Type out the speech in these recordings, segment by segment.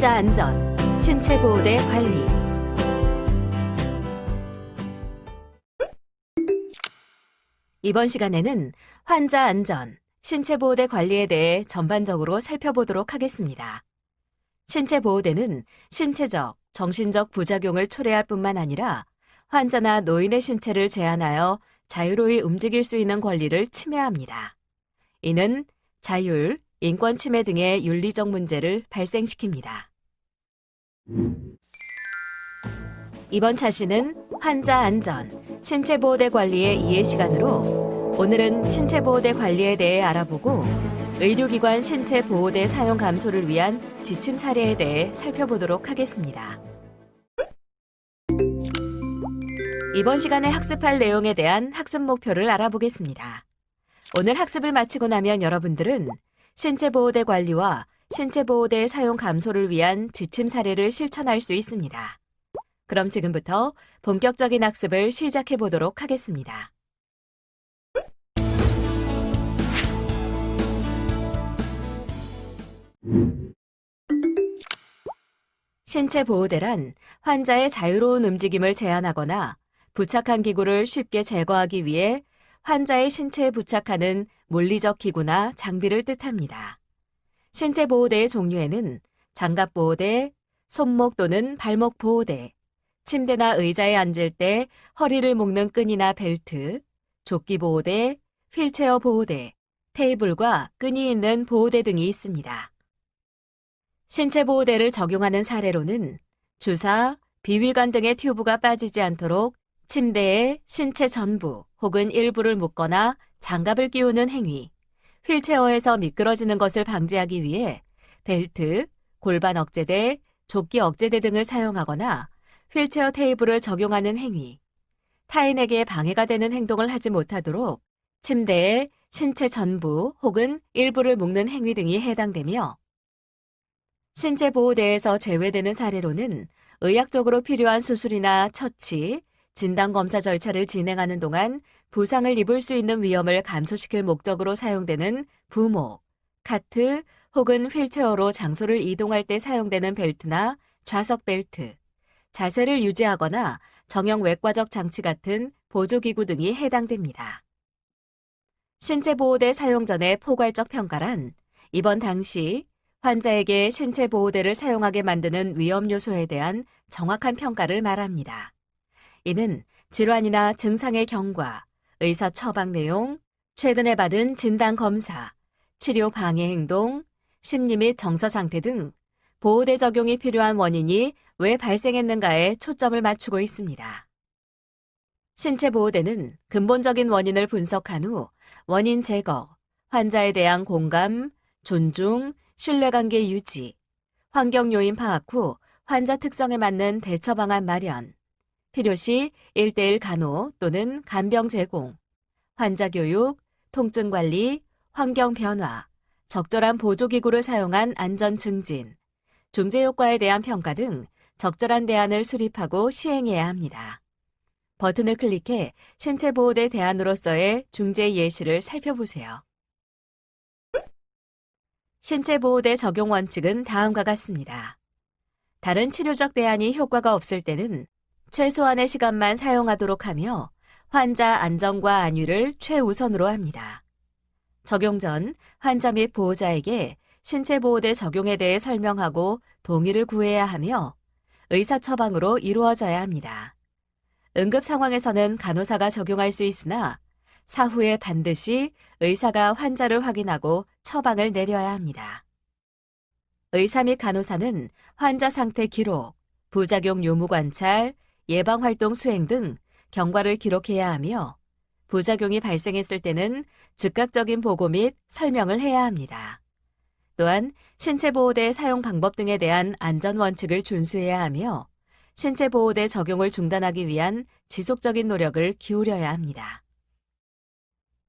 환자 안전, 신체 보호대 관리. 이번 시간에는 환자 안전, 신체 보호대 관리에 대해 전반적으로 살펴보도록 하겠습니다. 신체 보호대는 신체적, 정신적 부작용을 초래할 뿐만 아니라 환자나 노인의 신체를 제한하여 자유로이 움직일 수 있는 권리를 침해합니다. 이는 자율, 인권 침해 등의 윤리적 문제를 발생시킵니다. 이번 차시는 환자 안전, 신체 보호대 관리의 이해 시간으로 오늘은 신체 보호대 관리에 대해 알아보고 의료기관 신체 보호대 사용 감소를 위한 지침 사례에 대해 살펴보도록 하겠습니다. 이번 시간에 학습할 내용에 대한 학습 목표를 알아보겠습니다. 오늘 학습을 마치고 나면 여러분들은 신체 보호대 관리와 신체 보호대 사용 감소를 위한 지침 사례를 실천할 수 있습니다. 그럼 지금부터 본격적인 학습을 시작해 보도록 하겠습니다. 신체 보호대란 환자의 자유로운 움직임을 제한하거나 부착한 기구를 쉽게 제거하기 위해 환자의 신체에 부착하는 물리적 기구나 장비를 뜻합니다. 신체 보호대의 종류에는 장갑 보호대, 손목 또는 발목 보호대, 침대나 의자에 앉을 때 허리를 묶는 끈이나 벨트, 조끼 보호대, 휠체어 보호대, 테이블과 끈이 있는 보호대 등이 있습니다. 신체 보호대를 적용하는 사례로는 주사, 비위관 등의 튜브가 빠지지 않도록 침대에 신체 전부 혹은 일부를 묶거나 장갑을 끼우는 행위, 휠체어에서 미끄러지는 것을 방지하기 위해 벨트, 골반 억제대, 조끼 억제대 등을 사용하거나 휠체어 테이블을 적용하는 행위, 타인에게 방해가 되는 행동을 하지 못하도록 침대에 신체 전부 혹은 일부를 묶는 행위 등이 해당되며 신체 보호대에서 제외되는 사례로는 의학적으로 필요한 수술이나 처치, 진단검사 절차를 진행하는 동안 부상을 입을 수 있는 위험을 감소시킬 목적으로 사용되는 부목, 카트 혹은 휠체어로 장소를 이동할 때 사용되는 벨트나 좌석 벨트, 자세를 유지하거나 정형 외과적 장치 같은 보조기구 등이 해당됩니다. 신체 보호대 사용 전의 포괄적 평가란 입원 당시 환자에게 신체 보호대를 사용하게 만드는 위험 요소에 대한 정확한 평가를 말합니다. 이는 질환이나 증상의 경과, 의사 처방 내용, 최근에 받은 진단 검사, 치료 방해 행동, 심리 및 정서 상태 등 보호대 적용이 필요한 원인이 왜 발생했는가에 초점을 맞추고 있습니다. 신체 보호대는 근본적인 원인을 분석한 후 원인 제거, 환자에 대한 공감, 존중, 신뢰관계 유지, 환경 요인 파악 후 환자 특성에 맞는 대처 방안 마련, 필요시 1:1 간호 또는 간병 제공, 환자 교육, 통증 관리, 환경 변화, 적절한 보조기구를 사용한 안전 증진, 중재 효과에 대한 평가 등 적절한 대안을 수립하고 시행해야 합니다. 버튼을 클릭해 신체 보호대 대안으로서의 중재 예시를 살펴보세요. 신체 보호대 적용 원칙은 다음과 같습니다. 다른 치료적 대안이 효과가 없을 때는 최소한의 시간만 사용하도록 하며 환자 안전과 안위를 최우선으로 합니다. 적용 전 환자 및 보호자에게 신체 보호대 적용에 대해 설명하고 동의를 구해야 하며 의사 처방으로 이루어져야 합니다. 응급 상황에서는 간호사가 적용할 수 있으나 사후에 반드시 의사가 환자를 확인하고 처방을 내려야 합니다. 의사 및 간호사는 환자 상태 기록, 부작용 유무 관찰, 예방활동 수행 등 경과를 기록해야 하며 부작용이 발생했을 때는 즉각적인 보고 및 설명을 해야 합니다. 또한 신체 보호대 사용 방법 등에 대한 안전 원칙을 준수해야 하며 신체 보호대 적용을 중단하기 위한 지속적인 노력을 기울여야 합니다.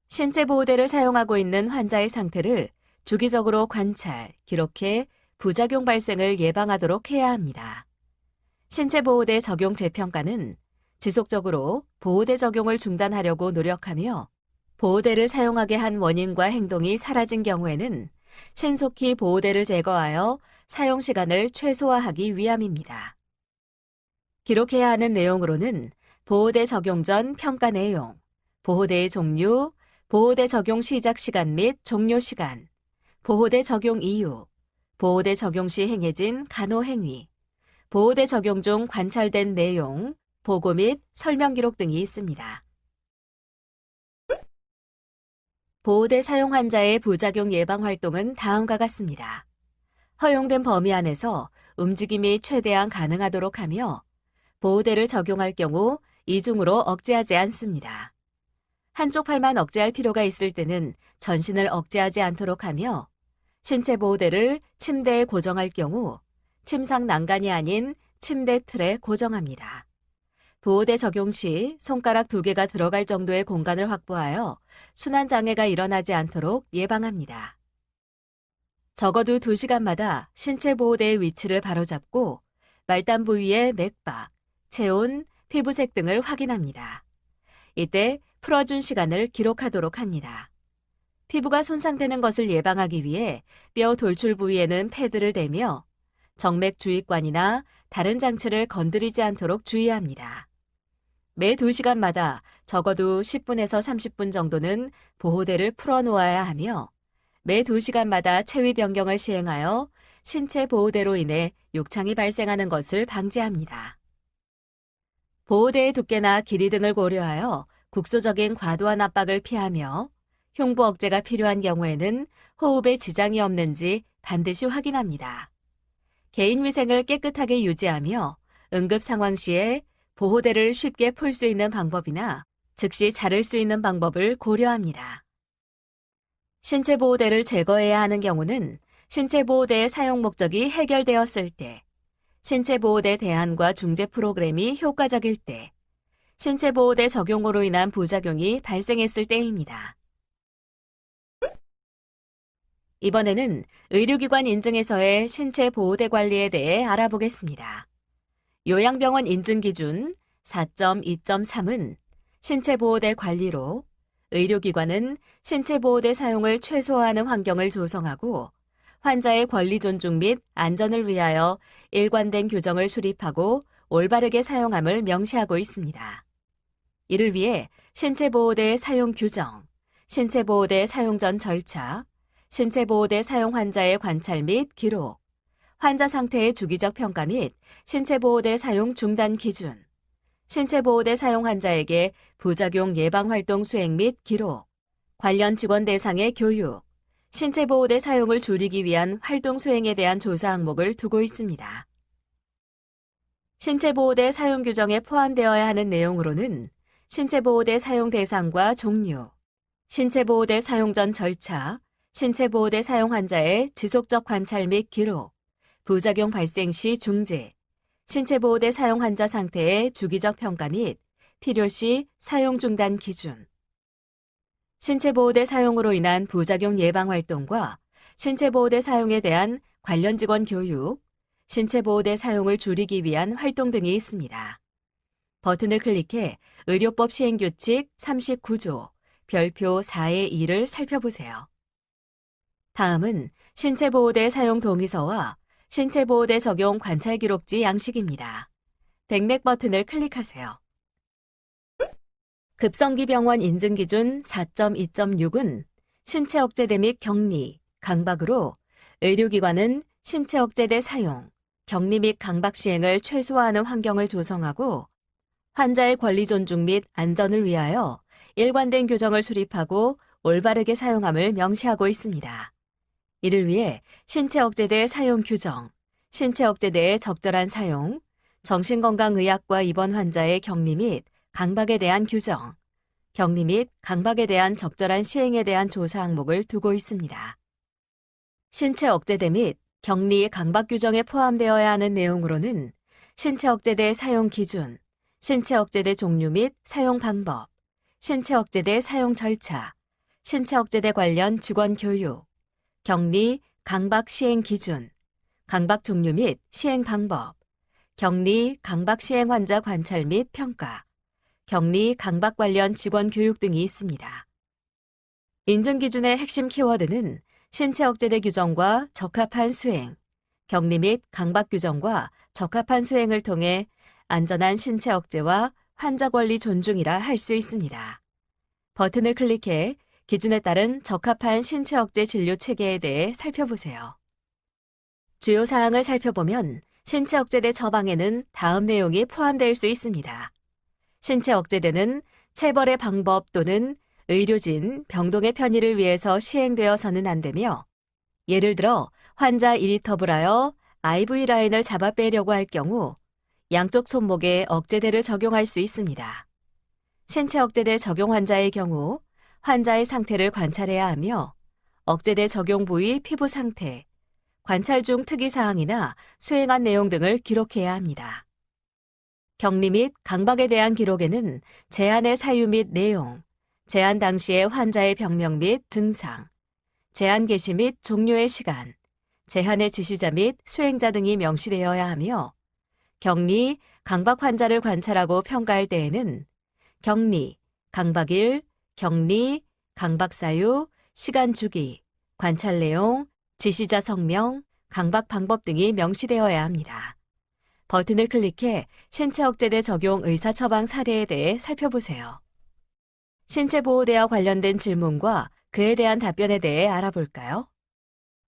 신체 보호대를 사용하고 있는 환자의 상태를 주기적으로 관찰, 기록해 부작용 발생을 예방하도록 해야 합니다. 신체 보호대 적용 재평가는 지속적으로 보호대 적용을 중단하려고 노력하며 보호대를 사용하게 한 원인과 행동이 사라진 경우에는 신속히 보호대를 제거하여 사용 시간을 최소화하기 위함입니다. 기록해야 하는 내용으로는 보호대 적용 전 평가 내용, 보호대의 종류, 보호대 적용 시작 시간 및 종료 시간, 보호대 적용 이유, 보호대 적용 시 행해진 간호 행위, 보호대 적용 중 관찰된 내용, 보고 및 설명 기록 등이 있습니다. 보호대 사용 환자의 부작용 예방 활동은 다음과 같습니다. 허용된 범위 안에서 움직임이 최대한 가능하도록 하며 보호대를 적용할 경우 이중으로 억제하지 않습니다. 한쪽 팔만 억제할 필요가 있을 때는 전신을 억제하지 않도록 하며 신체 보호대를 침대에 고정할 경우 침상 난간이 아닌 침대 틀에 고정합니다. 보호대 적용 시 손가락 2개가 들어갈 정도의 공간을 확보하여 순환 장애가 일어나지 않도록 예방합니다. 적어도 2시간마다 신체 보호대의 위치를 바로잡고 말단 부위의 맥박, 체온, 피부색 등을 확인합니다. 이때 풀어준 시간을 기록하도록 합니다. 피부가 손상되는 것을 예방하기 위해 뼈 돌출 부위에는 패드를 대며 정맥 주입관이나 다른 장치를 건드리지 않도록 주의합니다. 매 2시간마다 적어도 10분에서 30분 정도는 보호대를 풀어놓아야 하며 매 2시간마다 체위 변경을 시행하여 신체 보호대로 인해 욕창이 발생하는 것을 방지합니다. 보호대의 두께나 길이 등을 고려하여 국소적인 과도한 압박을 피하며 흉부 억제가 필요한 경우에는 호흡에 지장이 없는지 반드시 확인합니다. 개인 위생을 깨끗하게 유지하며 응급 상황 시에 보호대를 쉽게 풀 수 있는 방법이나 즉시 자를 수 있는 방법을 고려합니다. 신체 보호대를 제거해야 하는 경우는 신체 보호대의 사용 목적이 해결되었을 때, 신체 보호대 대안과 중재 프로그램이 효과적일 때, 신체 보호대 적용으로 인한 부작용이 발생했을 때입니다. 이번에는 의료기관 인증에서의 신체 보호대 관리에 대해 알아보겠습니다. 요양병원 인증 기준 4.2.3은 신체 보호대 관리로 의료기관은 신체 보호대 사용을 최소화하는 환경을 조성하고 환자의 권리 존중 및 안전을 위하여 일관된 규정을 수립하고 올바르게 사용함을 명시하고 있습니다. 이를 위해 신체 보호대 사용 규정, 신체 보호대 사용 전 절차, 신체 보호대 사용 환자의 관찰 및 기록, 환자 상태의 주기적 평가 및 신체 보호대 사용 중단 기준, 신체 보호대 사용 환자에게 부작용 예방 활동 수행 및 기록, 관련 직원 대상의 교육, 신체 보호대 사용을 줄이기 위한 활동 수행에 대한 조사 항목을 두고 있습니다. 신체 보호대 사용 규정에 포함되어야 하는 내용으로는 신체 보호대 사용 대상과 종류, 신체 보호대 사용 전 절차, 신체 보호대 사용 환자의 지속적 관찰 및 기록, 부작용 발생 시 중재, 신체 보호대 사용 환자 상태의 주기적 평가 및 필요시 사용 중단 기준, 신체 보호대 사용으로 인한 부작용 예방 활동과 신체 보호대 사용에 대한 관련 직원 교육, 신체 보호대 사용을 줄이기 위한 활동 등이 있습니다. 버튼을 클릭해 의료법 시행규칙 39조 별표 4의 2를 살펴보세요. 다음은 신체 보호대 사용 동의서와 신체 보호대 적용 관찰 기록지 양식입니다. 백넥 버튼을 클릭하세요. 급성기 병원 인증 기준 4.2.6은 신체 억제대 및 격리, 강박으로 의료기관은 신체 억제대 사용, 격리 및 강박 시행을 최소화하는 환경을 조성하고 환자의 권리 존중 및 안전을 위하여 일관된 규정을 수립하고 올바르게 사용함을 명시하고 있습니다. 이를 위해 신체 억제대 사용 규정, 신체 억제대의 적절한 사용, 정신건강의학과 입원 환자의 격리 및 강박에 대한 규정, 격리 및 강박에 대한 적절한 시행에 대한 조사 항목을 두고 있습니다. 신체 억제대 및 격리 강박 규정에 포함되어야 하는 내용으로는 신체 억제대 사용 기준, 신체 억제대 종류 및 사용 방법, 신체 억제대 사용 절차, 신체 억제대 관련 직원 교육, 격리, 강박 시행 기준, 강박 종류 및 시행 방법, 격리, 강박 시행 환자 관찰 및 평가, 격리, 강박 관련 직원 교육 등이 있습니다. 인증 기준의 핵심 키워드는 신체 억제대 규정과 적합한 수행, 격리 및 강박 규정과 적합한 수행을 통해 안전한 신체 억제와 환자 권리 존중이라 할 수 있습니다. 버튼을 클릭해 기준에 따른 적합한 신체 억제 진료 체계에 대해 살펴보세요. 주요 사항을 살펴보면 신체 억제대 처방에는 다음 내용이 포함될 수 있습니다. 신체 억제대는 체벌의 방법 또는 의료진, 병동의 편의를 위해서 시행되어서는 안 되며, 예를 들어 환자 일위터블 하여 IV 라인을 잡아 빼려고 할 경우 양쪽 손목에 억제대를 적용할 수 있습니다. 신체 억제대 적용 환자의 경우 환자의 상태를 관찰해야 하며 억제대 적용 부위 피부 상태, 관찰 중 특이사항이나 수행한 내용 등을 기록해야 합니다. 격리 및 강박에 대한 기록에는 제한의 사유 및 내용, 제한 당시의 환자의 병명 및 증상, 제한 개시 및 종료의 시간, 제한의 지시자 및 수행자 등이 명시되어야 하며 격리, 강박 환자를 관찰하고 평가할 때에는 격리, 강박일, 격리, 강박 사유, 시간 주기, 관찰 내용, 지시자 성명, 강박 방법 등이 명시되어야 합니다. 버튼을 클릭해 신체 억제대 적용 의사 처방 사례에 대해 살펴보세요. 신체 보호대와 관련된 질문과 그에 대한 답변에 대해 알아볼까요?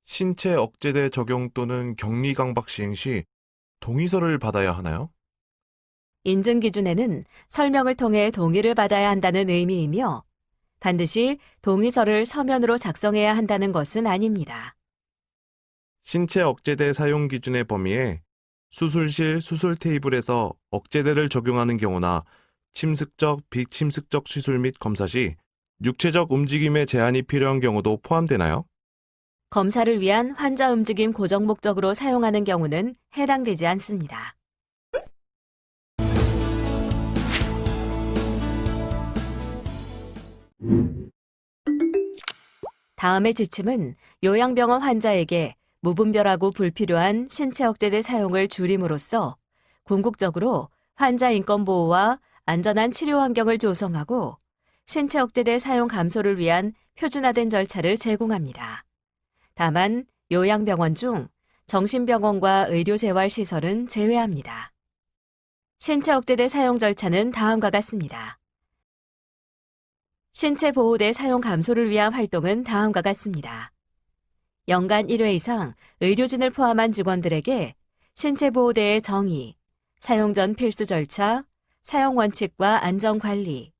신체 억제대 적용 또는 격리 강박 시행 시 동의서를 받아야 하나요? 인증 기준에는 설명을 통해 동의를 받아야 한다는 의미이며 반드시 동의서를 서면으로 작성해야 한다는 것은 아닙니다. 신체 억제대 사용 기준의 범위에 수술실 수술 테이블에서 억제대를 적용하는 경우나 침습적, 비침습적 시술 및 검사 시 육체적 움직임에 제한이 필요한 경우도 포함되나요? 검사를 위한 환자 움직임 고정 목적으로 사용하는 경우는 해당되지 않습니다. 다음의 지침은 요양병원 환자에게 무분별하고 불필요한 신체 억제대 사용을 줄임으로써 궁극적으로 환자 인권 보호와 안전한 치료 환경을 조성하고 신체 억제대 사용 감소를 위한 표준화된 절차를 제공합니다. 다만 요양병원 중 정신병원과 의료재활시설은 제외합니다. 신체 억제대 사용 절차는 다음과 같습니다. 신체 보호대 사용 감소를 위한 활동은 다음과 같습니다. 연간 1회 이상 의료진을 포함한 직원들에게 신체 보호대의 정의, 사용 전 필수 절차, 사용 원칙과 안전 관리,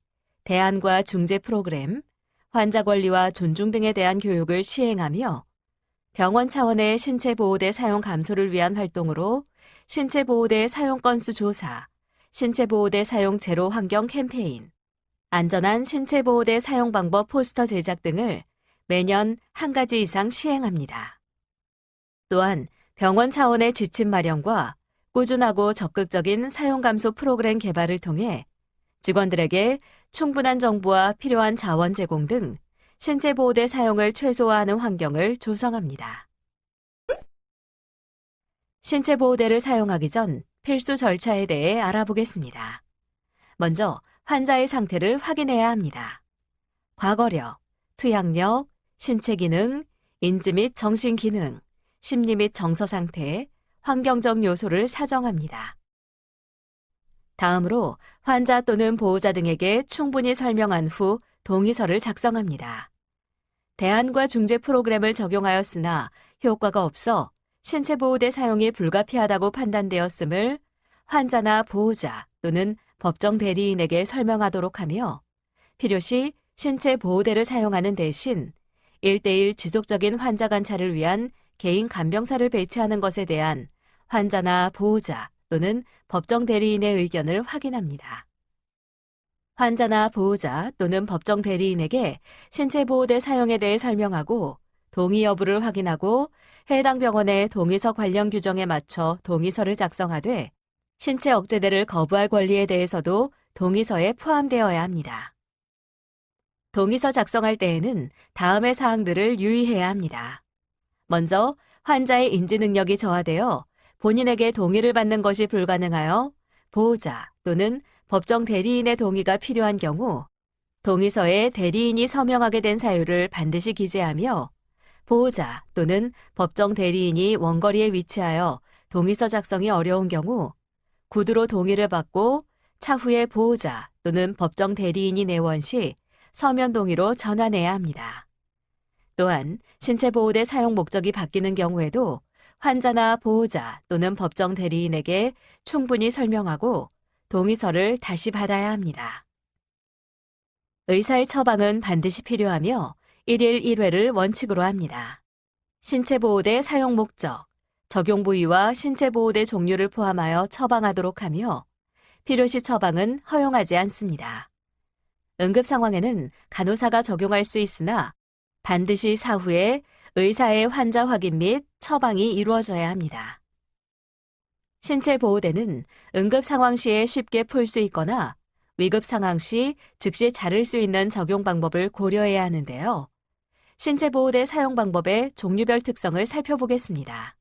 대안과 중재 프로그램, 환자 권리와 존중 등에 대한 교육을 시행하며 병원 차원의 신체 보호대 사용 감소를 위한 활동으로 신체 보호대 사용 건수 조사, 신체 보호대 사용 제로 환경 캠페인, 안전한 신체 보호대 사용 방법 포스터 제작 등을 매년 한 가지 이상 시행합니다. 또한 병원 차원의 지침 마련과 꾸준하고 적극적인 사용 감소 프로그램 개발을 통해 직원들에게 충분한 정보와 필요한 자원 제공 등 신체 보호대 사용을 최소화하는 환경을 조성합니다. 신체 보호대를 사용하기 전 필수 절차에 대해 알아보겠습니다. 먼저 환자의 상태를 확인해야 합니다. 과거력, 투약력, 신체 기능, 인지 및 정신 기능, 심리 및 정서 상태, 환경적 요소를 사정합니다. 다음으로 환자 또는 보호자 등에게 충분히 설명한 후 동의서를 작성합니다. 대안과 중재 프로그램을 적용하였으나 효과가 없어 신체 보호대 사용이 불가피하다고 판단되었음을 환자나 보호자 또는 법정 대리인에게 설명하도록 하며 필요시 신체 보호대를 사용하는 대신 1:1 지속적인 환자 관찰을 위한 개인 간병사를 배치하는 것에 대한 환자나 보호자 또는 법정 대리인의 의견을 확인합니다. 환자나 보호자 또는 법정 대리인에게 신체 보호대 사용에 대해 설명하고 동의 여부를 확인하고 해당 병원의 동의서 관련 규정에 맞춰 동의서를 작성하되 신체 억제대를 거부할 권리에 대해서도 동의서에 포함되어야 합니다. 동의서 작성할 때에는 다음의 사항들을 유의해야 합니다. 먼저 환자의 인지 능력이 저하되어 본인에게 동의를 받는 것이 불가능하여 보호자 또는 법정 대리인의 동의가 필요한 경우 동의서에 대리인이 서명하게 된 사유를 반드시 기재하며 보호자 또는 법정 대리인이 원거리에 위치하여 동의서 작성이 어려운 경우 구두로 동의를 받고 차후에 보호자 또는 법정 대리인이 내원 시 서면 동의로 전환해야 합니다. 또한 신체보호대 사용 목적이 바뀌는 경우에도 환자나 보호자 또는 법정 대리인에게 충분히 설명하고 동의서를 다시 받아야 합니다. 의사의 처방은 반드시 필요하며 1일 1회를 원칙으로 합니다. 신체보호대 사용 목적, 적용 부위와 신체보호대 종류를 포함하여 처방하도록 하며 필요시 처방은 허용하지 않습니다. 응급 상황에는 간호사가 적용할 수 있으나 반드시 사후에 의사의 환자 확인 및 처방이 이루어져야 합니다. 신체보호대는 응급 상황 시에 쉽게 풀 수 있거나 위급 상황 시 즉시 자를 수 있는 적용 방법을 고려해야 하는데요. 신체보호대 사용 방법의 종류별 특성을 살펴보겠습니다.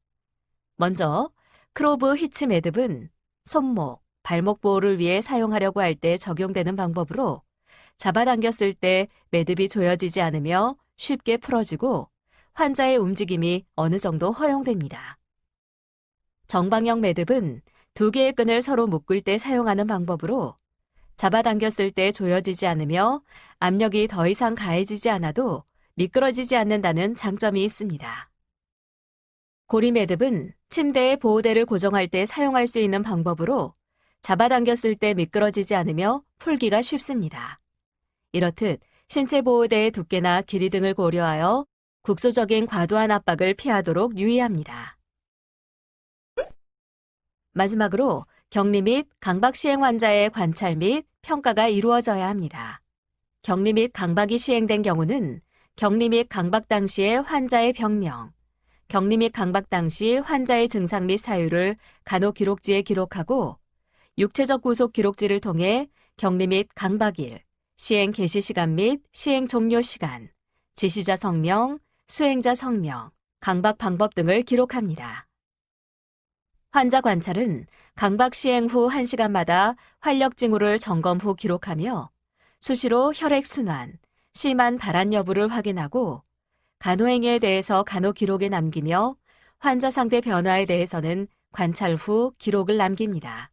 먼저 크로브 히츠 매듭은 손목, 발목 보호를 위해 사용하려고 할 때 적용되는 방법으로 잡아당겼을 때 매듭이 조여지지 않으며 쉽게 풀어지고 환자의 움직임이 어느 정도 허용됩니다. 정방형 매듭은 두 개의 끈을 서로 묶을 때 사용하는 방법으로 잡아당겼을 때 조여지지 않으며 압력이 더 이상 가해지지 않아도 미끄러지지 않는다는 장점이 있습니다. 고리 매듭은 침대에 보호대를 고정할 때 사용할 수 있는 방법으로 잡아당겼을 때 미끄러지지 않으며 풀기가 쉽습니다. 이렇듯 신체 보호대의 두께나 길이 등을 고려하여 국소적인 과도한 압박을 피하도록 유의합니다. 마지막으로 격리 및 강박 시행 환자의 관찰 및 평가가 이루어져야 합니다. 격리 및 강박이 시행된 경우는 격리 및 강박 당시의 환자의 병명, 격리 및 강박 당시 환자의 증상 및 사유를 간호 기록지에 기록하고 육체적 구속 기록지를 통해 격리 및 강박일, 시행 개시 시간 및 시행 종료 시간, 지시자 성명, 수행자 성명, 강박 방법 등을 기록합니다. 환자 관찰은 강박 시행 후 1시간마다 활력 징후를 점검 후 기록하며 수시로 혈액 순환, 심한 발한 여부를 확인하고 간호행위에 대해서 간호 기록에 남기며 환자 상태 변화에 대해서는 관찰 후 기록을 남깁니다.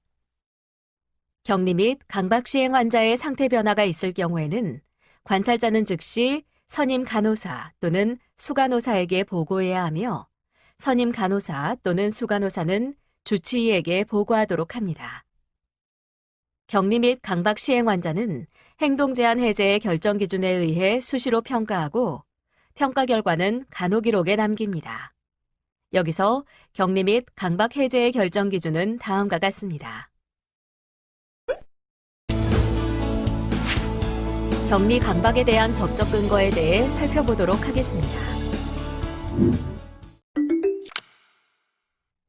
격리 및 강박 시행 환자의 상태 변화가 있을 경우에는 관찰자는 즉시 선임 간호사 또는 수간호사에게 보고해야 하며 선임 간호사 또는 수간호사는 주치의에게 보고하도록 합니다. 격리 및 강박 시행 환자는 행동 제한 해제의 결정 기준에 의해 수시로 평가하고 평가 결과는 간호 기록에 남깁니다. 여기서 격리 및 강박 해제의 결정 기준은 다음과 같습니다. 격리 강박에 대한 법적 근거에 대해 살펴보도록 하겠습니다.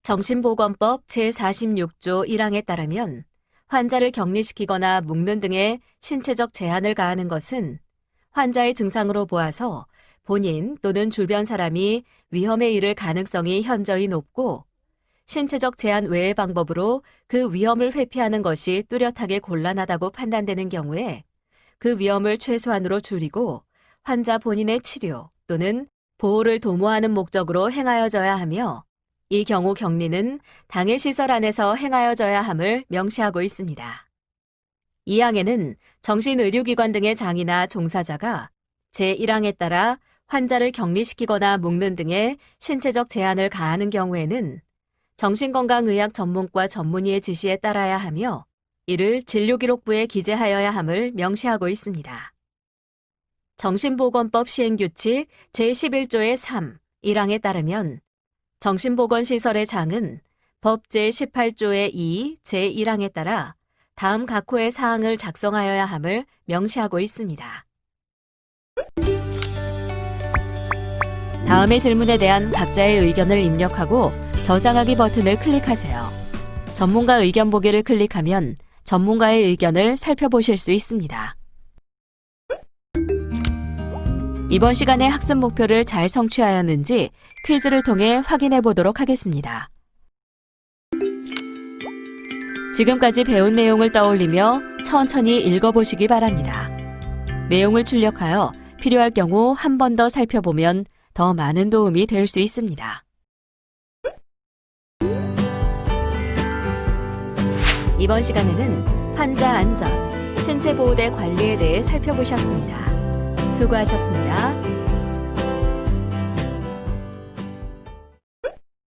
정신보건법 제46조 1항에 따르면 환자를 격리시키거나 묶는 등의 신체적 제한을 가하는 것은 환자의 증상으로 보아서 본인 또는 주변 사람이 위험에 이를 가능성이 현저히 높고 신체적 제한 외의 방법으로 그 위험을 회피하는 것이 뚜렷하게 곤란하다고 판단되는 경우에 그 위험을 최소한으로 줄이고 환자 본인의 치료 또는 보호를 도모하는 목적으로 행하여져야 하며 이 경우 격리는 당해 시설 안에서 행하여져야 함을 명시하고 있습니다. 이 항에는 정신의료기관 등의 장이나 종사자가 제1항에 따라 환자를 격리시키거나 묶는 등의 신체적 제한을 가하는 경우에는 정신건강의학 전문과 전문의의 지시에 따라야 하며 이를 진료기록부에 기재하여야 함을 명시하고 있습니다. 정신보건법 시행규칙 제11조의 3, 1항에 따르면 정신보건시설의 장은 법 제18조의 2, 제1항에 따라 다음 각호의 사항을 작성하여야 함을 명시하고 있습니다. 다음의 질문에 대한 각자의 의견을 입력하고 저장하기 버튼을 클릭하세요. 전문가 의견 보기를 클릭하면 전문가의 의견을 살펴보실 수 있습니다. 이번 시간의 학습 목표를 잘 성취하였는지 퀴즈를 통해 확인해 보도록 하겠습니다. 지금까지 배운 내용을 떠올리며 천천히 읽어보시기 바랍니다. 내용을 출력하여 필요할 경우 한 번 더 살펴보면 더 많은 도움이 될 수 있습니다. 이번 시간에는 환자 안전, 신체보호대 관리에 대해 살펴보셨습니다. 수고하셨습니다.